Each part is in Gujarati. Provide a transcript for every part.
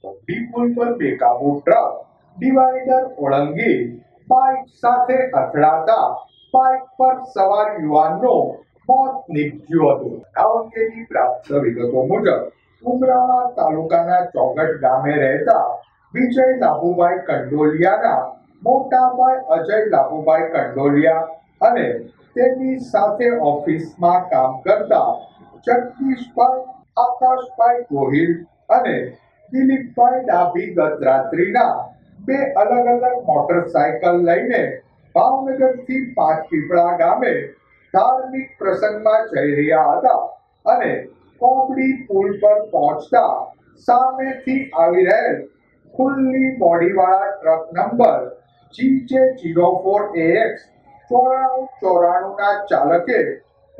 પુલ પર બેકાબુ ટ્રક ડિવાઈડર ઓળંગી બાઇક સાથે અથડાતા બાઇક પર સવાર યુવાનનું મોત નીપજ્યું હતું. આ અંગેની પ્રાપ્ત વિગતો મુજબ ઉમરાળા તાલુકાના ચોગટ ગામે રહેતા વિજય લાભુભાઈ કંડોલિયાના મોટા ભાઈ અજય લાભુભાઈ કંડોલિયા અને તેની સાથે ઓફિસમાં કામ કરતા જગદીશભાઈ આકાશભાઈ ગોહિલ અને દિલીપભાઈ ડાભી ગત રાત્રિના બે અલગ અલગ મોટરસાયકલ લઈને ભાવનગરથી પાંચપીપળા ગામે ધાર્મિક પ્રસંગમાં જઈ રહ્યા હતા અને કોબડી પુલ પર પહોંચતા સામેથી આવી રહેલ ખુલ્લી બોડીવાળા ટ્રક નંબર GJ04AX 9494 ના ચાલકે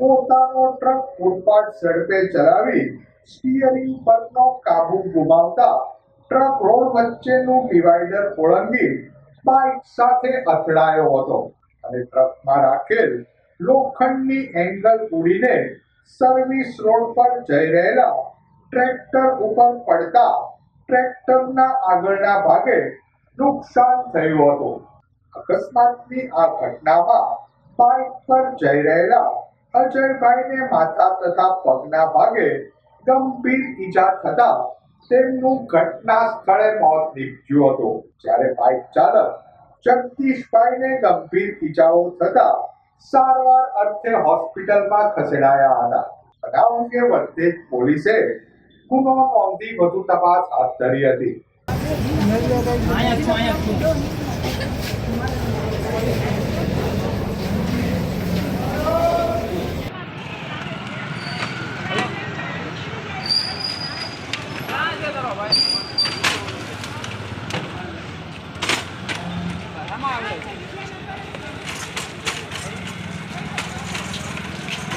પોતાનો ટ્રક ફૂટપાથ ઝડપે ચલાવી સ્ટીયરિંગ પરનો કાબુ ગુમાવતા ટ્રક રોડ વચ્ચેનું ડિવાઈડર ઓળંગી બાઇક સાથે અથડાયો હતો અને ટ્રકમાં રાખેલ લોખંડની એંગલ ઉડીને સર્વિસ રોડ પર જઈ રહેલા ટ્રેક્ટર ઉપર પડતા ટ્રેક્ટરના આગળના ભાગે નુકસાન થયું હતું. અકસ્માતની આ ઘટનામાં બાઇક પર જઈ રહેલા અજયભાઈને માથા તથા પગના ભાગે ગંભીર ઈજા થતા તેમનું ઘટના સ્થળે મોત નીપજ્યું હતું. જ્યારે બાઇક ચાલક જગદીશભાઈને ગંભીર ઈજાઓ થતા સારવાર અર્થે હોસ્પિટલમાં ખસેડાયા હતા. બનાવ અંગે વરતેજ પોલીસે ગુનો નોંધી વધુ તપાસ હાથ ધરી હતી.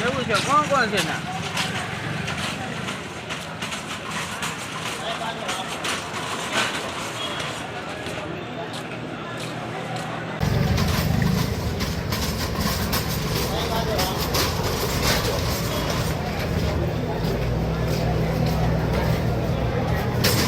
એવું છે કોણ કોણ છે ના